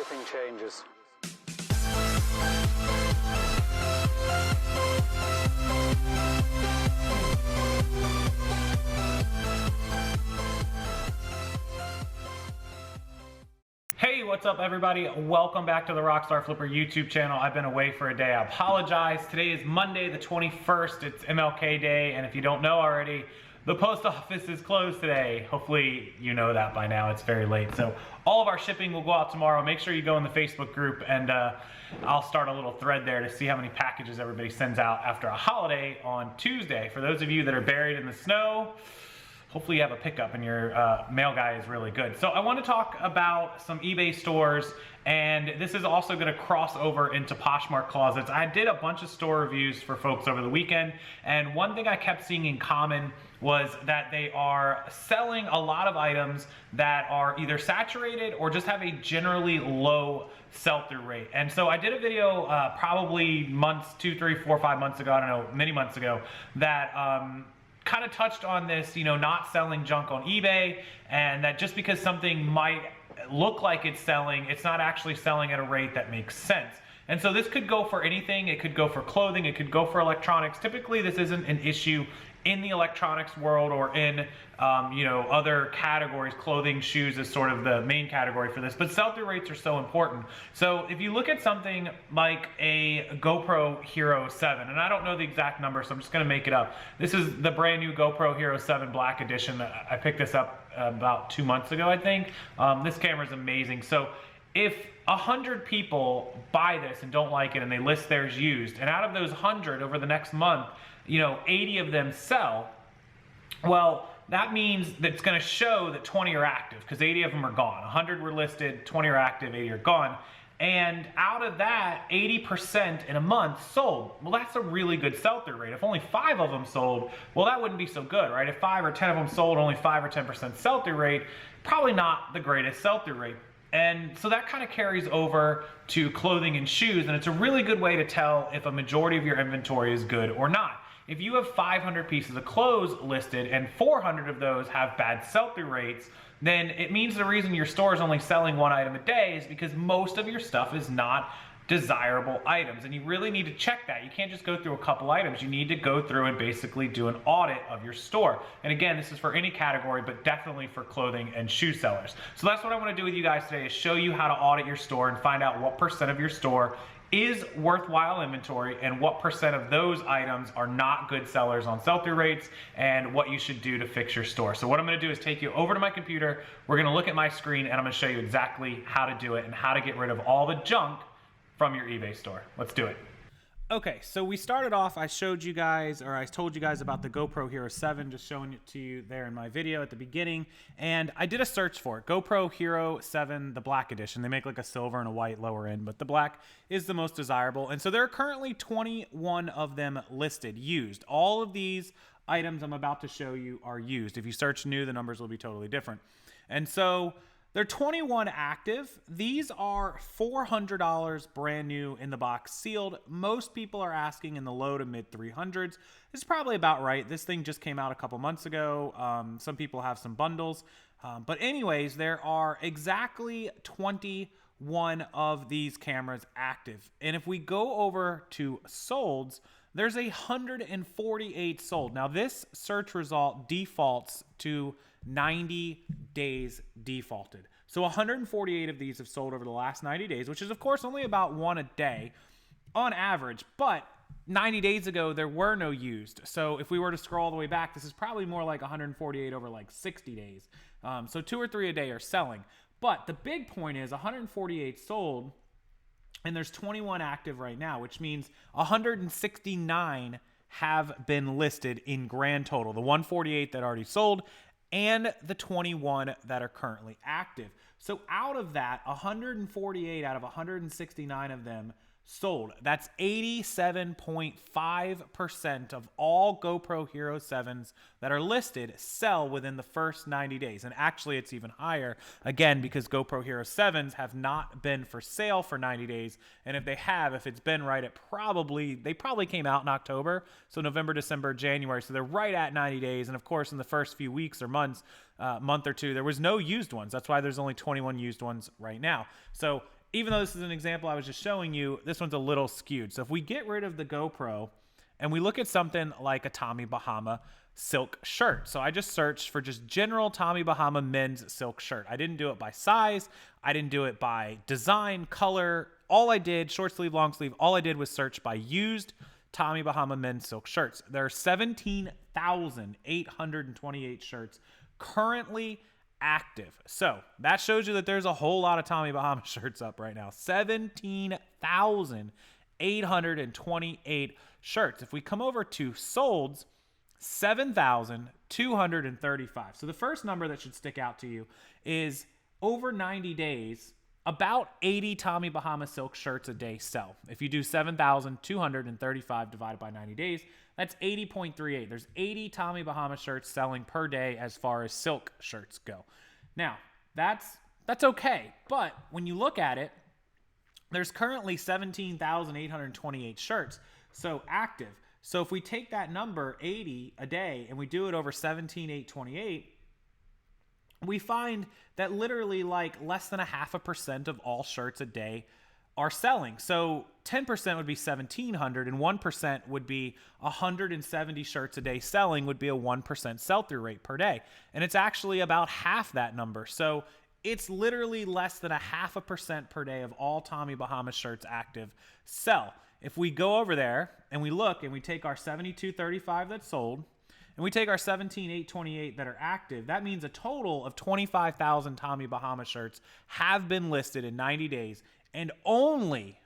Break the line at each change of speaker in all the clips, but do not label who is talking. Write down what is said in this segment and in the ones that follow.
shipping changes.
Hey, what's up everybody? Welcome back to the RockstarFlipper YouTube channel. I've been away for a day, I apologize. Today is Monday the 21st, it's MLK Day, and if you don't know already, the post office is closed today. Hopefully you know that by now, it's very late. So all of our shipping will go out tomorrow. Make sure you go in the Facebook group and I'll start a little thread there to see how many packages everybody sends out after a holiday on Tuesday. For those of you that are buried in the snow, hopefully you have a pickup and your mail guy is really good. So I want to talk about some eBay stores, and this is also going to cross over into Poshmark closets. I did a bunch of store reviews for folks over the weekend, and one thing I kept seeing in common was that they are selling a lot of items that are either saturated or just have a generally low sell-through rate. And so I did a video probably months, 2, 3, 4, 5 months ago, I don't know, many months ago, that kind of touched on this, you know, not selling junk on eBay, and that just because something might look like it's selling, it's not actually selling at a rate that makes sense. And so this could go for anything. It could go for clothing, it could go for electronics. Typically this isn't an issue in the electronics world or in you know, other categories. Clothing, shoes is sort of the main category for this, but sell-through rates are so important. So if you look at something like a GoPro Hero 7, and I don't know the exact number, so I'm just gonna make it up. This is the brand new GoPro Hero 7 Black Edition. I picked this up about 2 months ago, I think. This camera is amazing. So if 100 people buy this and don't like it and they list theirs used, and out of those 100 over the next month, you know, 80 of them sell, well, that means that it's gonna show that 20 are active, because 80 of them are gone. 100 were listed, 20 are active, 80 are gone. And out of that, 80% in a month sold. Well, that's a really good sell-through rate. If only 5 of them sold, well, that wouldn't be so good, right? If 5 or 10 of them sold, only 5 or 10% sell-through rate, probably not the greatest sell-through rate. And so that kind of carries over to clothing and shoes, and it's a really good way to tell if a majority of your inventory is good or not. If you have 500 pieces of clothes listed and 400 of those have bad sell-through rates, then it means the reason your store is only selling one item a day is because most of your stuff is not desirable items, and you really need to check that. You can't just go through a couple items. You need to go through and basically do an audit of your store. And again, this is for any category, but definitely for clothing and shoe sellers. So that's what I want to do with you guys today, is show you how to audit your store and find out what % of your store is worthwhile inventory and what % of those items are not good sellers on sell-through rates, and what you should do to fix your store. So what I'm gonna do is take you over to my computer, we're gonna look at my screen, and I'm gonna show you exactly how to do it and how to get rid of all the junk from your eBay store. Let's do it. Okay, so we started off, I showed you guys, or I told you guys about the GoPro Hero 7, just showing it to you there in my video at the beginning, and I did a search for it. GoPro Hero 7, the Black Edition. They make like a silver and a white lower end, but the black is the most desirable, and so there are currently 21 of them listed, used. All of these items I'm about to show you are used. If you search new, the numbers will be totally different. And so they're 21 active. These are $400 brand new in the box, sealed. Most people are asking in the low to mid 300s. It's probably about right. This thing just came out a couple months ago. Some people have some bundles. But anyways, there are exactly 21 of these cameras active. And if we go over to solds, there's 148 sold. Now this search result defaults to 90 days defaulted. So 148 of these have sold over the last 90 days, which is of course only about one a day on average, but 90 days ago there were no used. So if we were to scroll all the way back, this is probably more like 148 over like 60 days. So 2 or 3 a day are selling. But the big point is 148 sold, and there's 21 active right now, which means 169 have been listed in grand total. The 148 that already sold and the 21 that are currently active. So out of that, 148 out of 169 of them sold. That's 87.5% of all GoPro Hero 7s that are listed sell within the first 90 days. And actually it's even higher, again, because GoPro Hero 7s have not been for sale for 90 days. And if they have, if it's been right, they probably came out in October. So November, December, January. So they're right at 90 days. And of course, in the first few weeks or months, month or two, there was no used ones. That's why there's only 21 used ones right now. So even though this is an example I was just showing you, this one's a little skewed. So if we get rid of the GoPro and we look at something like a Tommy Bahama silk shirt. So I just searched for just general Tommy Bahama men's silk shirt. I didn't do it by size. I didn't do it by design, color. All I did, short sleeve, long sleeve, all I did was search by used Tommy Bahama men's silk shirts. There are 17,828 shirts currently active. So that shows you that there's a whole lot of Tommy Bahama shirts up right now. 17,828 shirts. If we come over to solds, 7,235. So the first number that should stick out to you is over 90 days, about 80 Tommy Bahama silk shirts a day sell. If you do 7,235 divided by 90 days, that's 80.38. There's 80 Tommy Bahama shirts selling per day as far as silk shirts go. Now, that's okay. But when you look at it, there's currently 17,828 shirts, so active. So if we take that number, 80 a day, and we do it over 17,828, we find that literally like less than 0.5% of all shirts a day are selling. So 10% would be 1,700, and 1% would be 170 shirts a day selling, would be a 1% sell-through rate per day. And it's actually about half that number. So it's literally less than 0.5% per day of all Tommy Bahama shirts active sell. If we go over there and we look and we take our 7,235 that's sold, and we take our 17,828 that are active, that means a total of 25,000 Tommy Bahama shirts have been listed in 90 days, and only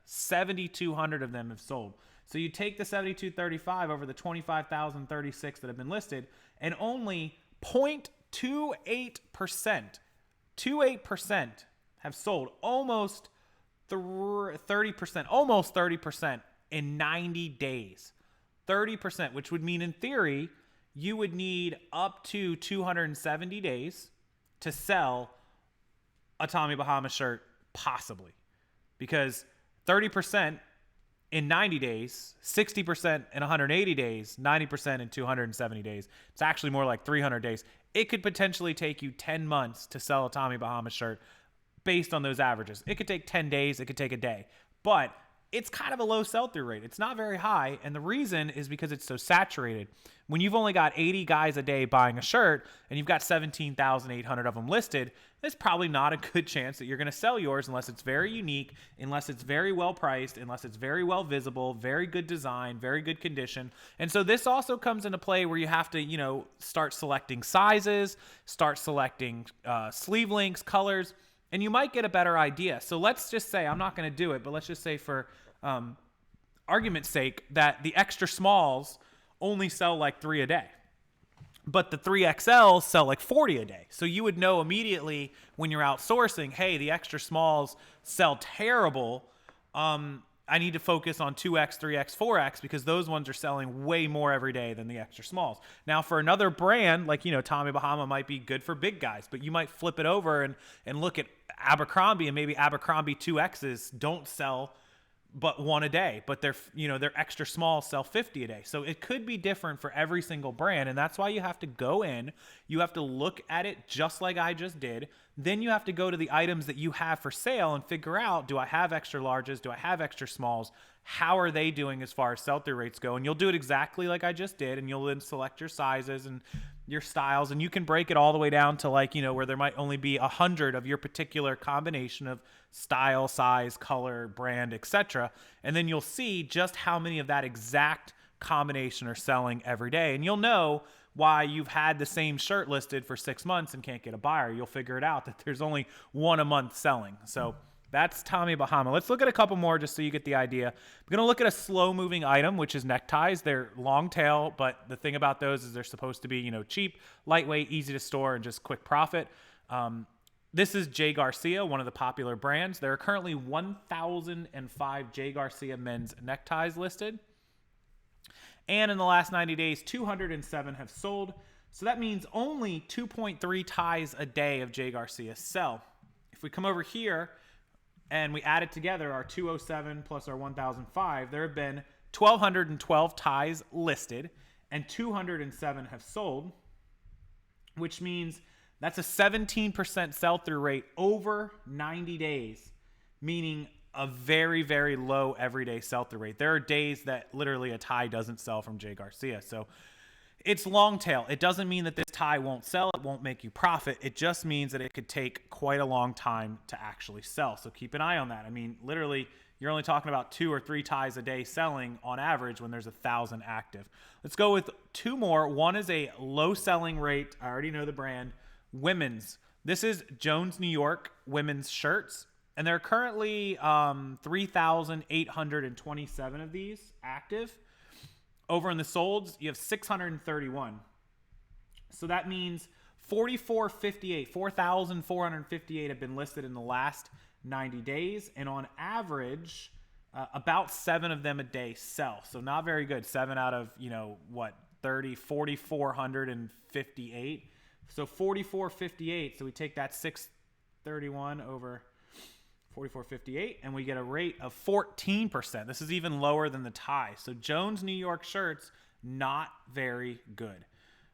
7,200 of them have sold. So you take the 7,235 over the 25,036 that have been listed, and only 0.28% have sold. Almost 30% in 90 days. 30%, which would mean in theory, you would need up to 270 days to sell a Tommy Bahama shirt, possibly. Because 30% in 90 days, 60% in 180 days, 90% in 270 days. It's actually more like 300 days. It could potentially take you 10 months to sell a Tommy Bahama shirt based on those averages. It could take 10 days, it could take a day. But it's kind of a low sell-through rate. It's not very high, and the reason is because it's so saturated. When you've only got 80 guys a day buying a shirt, and you've got 17,800 of them listed, there's probably not a good chance that you're going to sell yours unless it's very unique, unless it's very well priced, unless it's very well visible, very good design, very good condition. And so this also comes into play where you have to, start selecting sizes, start selecting sleeve lengths, colors, and you might get a better idea. So let's just say, I'm not going to do it, but let's just say for argument's sake that the extra smalls only sell like 3 a day, but the 3XLs sell like 40 a day. So you would know immediately when you're outsourcing, hey, the extra smalls sell terrible. I need to focus on 2X, 3X, 4X because those ones are selling way more every day than the extra smalls. Now, for another brand, like, Tommy Bahama might be good for big guys, but you might flip it over and look at Abercrombie, and maybe Abercrombie 2Xs don't sell but 1 a day, but their extra small sell 50 a day. So it could be different for every single brand. And that's why you have to go in, you have to look at it just like I just did. Then you have to go to the items that you have for sale and figure out, do I have extra larges? Do I have extra smalls? How are they doing as far as sell-through rates go? And you'll do it exactly like I just did. And you'll then select your sizes and your styles, and you can break it all the way down to where there might only be 100 of your particular combination of style, size, color, brand, etc. And then you'll see just how many of that exact combination are selling every day. And you'll know why you've had the same shirt listed for 6 months and can't get a buyer. You'll figure it out that there's only 1 a month selling. So that's Tommy Bahama. Let's look at a couple more just so you get the idea. We're going to look at a slow-moving item, which is neckties. They're long tail, but the thing about those is they're supposed to be, cheap, lightweight, easy to store, and just quick profit. This is J. Garcia, one of the popular brands. There are currently 1,005 J. Garcia men's neckties listed. And in the last 90 days, 207 have sold. So that means only 2.3 ties a day of J. Garcia sell. If we come over here and we add it together, our 207 plus our 1,005, there have been 1,212 ties listed and 207 have sold, which means That's a 17% sell-through rate over 90 days, meaning a very, very low everyday sell-through rate. There are days that literally a tie doesn't sell from Jay Garcia. So it's long tail. It doesn't mean that this tie won't sell. It won't make you profit. It just means that it could take quite a long time to actually sell. So keep an eye on that. I mean, literally, you're only talking about 2 or 3 ties a day selling on average when there's 1,000 active. Let's go with 2 more. One is a low selling rate. I already know the brand. Women's. This is Jones, New York women's shirts. And there are currently 3,827 of these active. Over in the solds, you have 631. So that means 4,458 have been listed in the last 90 days. And on average, about 7 of them a day sell. So not very good. 7 out of, 4,458. So 4,458. So we take that 631 over 4,458, and we get a rate of 14%. This is even lower than the tie. So Jones New York shirts, not very good.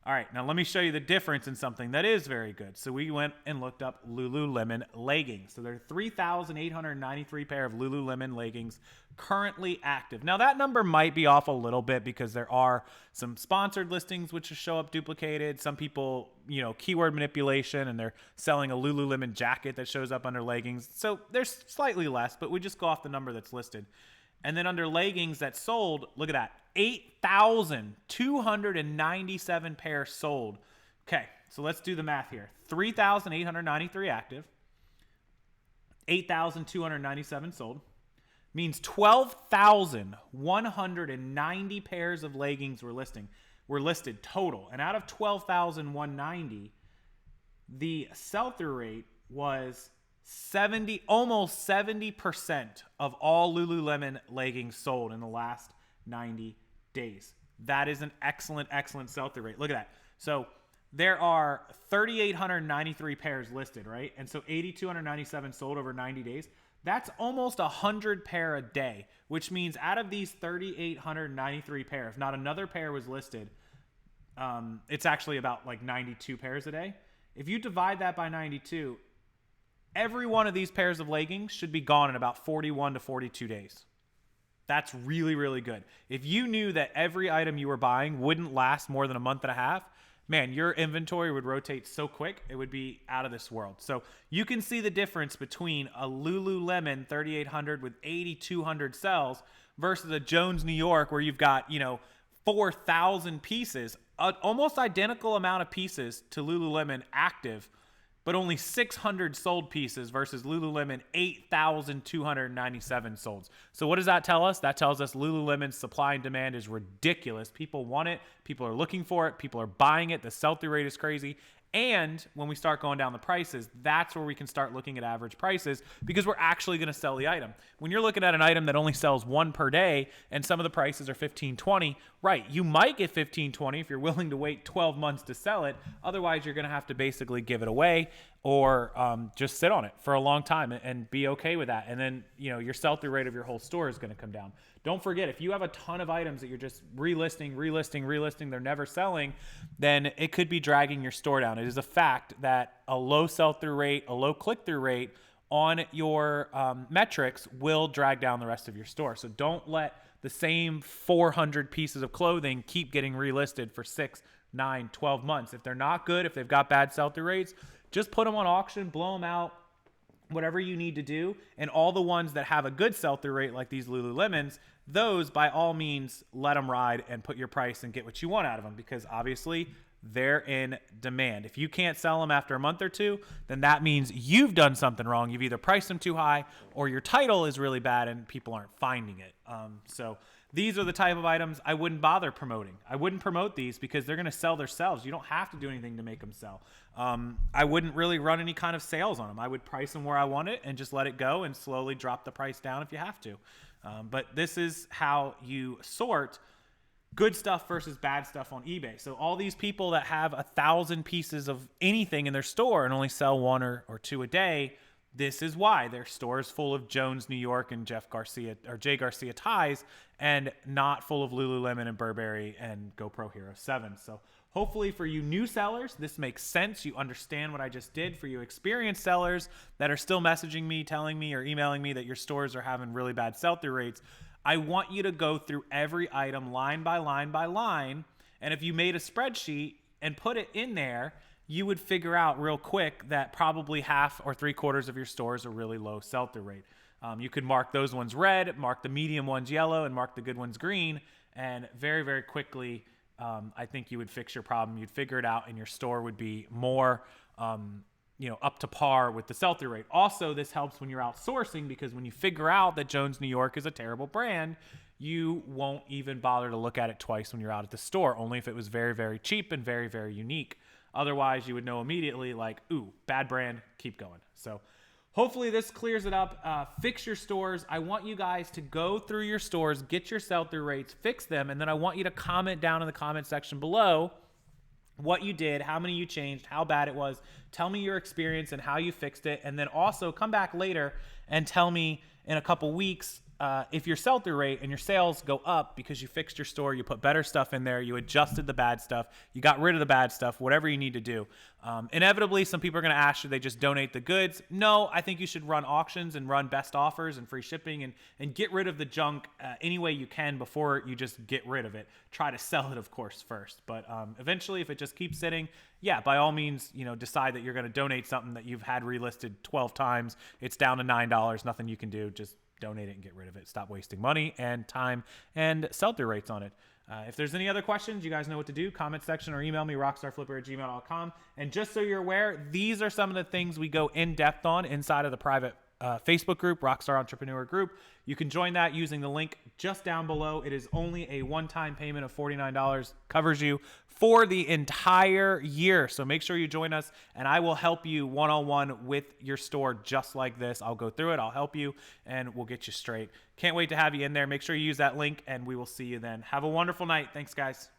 All right, now let me show you the difference in something that is very good. So we went and looked up Lululemon leggings. So there are 3,893 pair of Lululemon leggings currently active. Now that number might be off a little bit because there are some sponsored listings which show up duplicated. Some people, keyword manipulation, and they're selling a Lululemon jacket that shows up under leggings. So there's slightly less, but we just go off the number that's listed. And then under leggings that sold, look at that, 8,297 pairs sold. Okay, so let's do the math here. 3,893 active, 8,297 sold, means 12,190 pairs of leggings were listed total. And out of 12,190, the sell-through rate was almost 70% of all Lululemon leggings sold in the last 90 days. That is an excellent, excellent sell-through rate. Look at that. So there are 3,893 pairs listed, right? And so 8,297 sold over 90 days. That's almost 100 pair a day, which means out of these 3,893 pair, if not another pair was listed, it's actually about like 92 pairs a day. If you divide that by 92, every one of these pairs of leggings should be gone in about 41 to 42 days. That's really, really good. If you knew that every item you were buying wouldn't last more than a month and a half, man, your inventory would rotate so quick, it would be out of this world. So you can see the difference between a Lululemon 3,800 with 8,200 cells versus a Jones New York where you've got, 4,000 pieces, an almost identical amount of pieces to Lululemon active, but only 600 sold pieces versus Lululemon 8,297 sold. So what does that tell us? That tells us Lululemon's supply and demand is ridiculous. People want it. People are looking for it. People are buying it. The sell-through rate is crazy. And when we start going down the prices, that's where we can start looking at average prices because we're actually going to sell the item. When you're looking at an item that only sells 1 per day and some of the prices are $15, $20, right, you might get $15, $20 if you're willing to wait 12 months to sell it. Otherwise, you're going to have to basically give it away or just sit on it for a long time and be okay with that. And then, your sell-through rate of your whole store is going to come down. Don't forget, if you have a ton of items that you're just relisting, they're never selling, then it could be dragging your store down. It is a fact that a low sell-through rate, a low click-through rate on your metrics will drag down the rest of your store. So don't let the same 400 pieces of clothing keep getting relisted for 6, 9, 12 months. If they're not good, if they've got bad sell-through rates, just put them on auction, blow them out, whatever you need to do. And all the ones that have a good sell-through rate like these Lululemons, those by all means let them ride and put your price and get what you want out of them because obviously they're in demand. If you can't sell them after a month or two, then that means you've done something wrong. You've either priced them too high or your title is really bad and people aren't finding it. So these are the type of items I wouldn't bother promoting. I wouldn't promote these because they're going to sell themselves. You don't have to do anything to make them sell. I wouldn't really run any kind of sales on them. I would price them where I want it and just let it go and slowly drop the price down if you have to. But this is how you sort good stuff versus bad stuff on eBay. So all these people that have 1,000 pieces of anything in their store and only sell 1 or 2 a day, this is why their store is full of Jones, New York, and Jay Garcia ties, and not full of Lululemon and Burberry and GoPro Hero 7. So Hopefully for you new sellers, this makes sense. You understand what I just did. For you experienced sellers that are still messaging me, telling me or emailing me that your stores are having really bad sell-through rates, I want you to go through every item line by line by line. And if you made a spreadsheet and put it in there, you would figure out real quick that probably half or 3/4 of your stores are really low sell-through rate. You could mark those ones red, mark the medium ones yellow, and mark the good ones green. And very, very quickly, I think you would fix your problem. You'd figure it out, and your store would be more, up to par with the sell-through rate. Also, this helps when you're outsourcing, because when you figure out that Jones New York is a terrible brand, you won't even bother to look at it twice when you're out at the store, only if it was very, very cheap and very, very unique. Otherwise, you would know immediately, like, ooh, bad brand, keep going. So hopefully this clears it up. Fix your stores. I want you guys to go through your stores, get your sell-through rates, fix them, and then I want you to comment down in the comment section below what you did, how many you changed, how bad it was. Tell me your experience and how you fixed it, and then also come back later and tell me in a couple weeks if your sell-through rate and your sales go up because you fixed your store, you put better stuff in there, you adjusted the bad stuff, you got rid of the bad stuff, whatever you need to do. Inevitably, some people are going to ask, should they just donate the goods? No, I think you should run auctions and run best offers and free shipping and get rid of the junk any way you can before you just get rid of it. Try to sell it, of course, first. But eventually, if it just keeps sitting, yeah, by all means, decide that you're going to donate something that you've had relisted 12 times. It's down to $9, nothing you can do. Just donate it and get rid of it. Stop wasting money and time and sell-through rates on it. If there's any other questions, you guys know what to do. Comment section or email me, rockstarflipper@gmail.com. And just so you're aware, these are some of the things we go in depth on inside of the private Facebook group, Rockstar Entrepreneur Group. You can join that using the link just down below. It is only a one-time payment of $49. Covers you for the entire year. So make sure you join us, and I will help you one-on-one with your store just like this. I'll go through it, I'll help you, and we'll get you straight. Can't wait to have you in there. Make sure you use that link, and we will see you then. Have a wonderful night. Thanks, guys.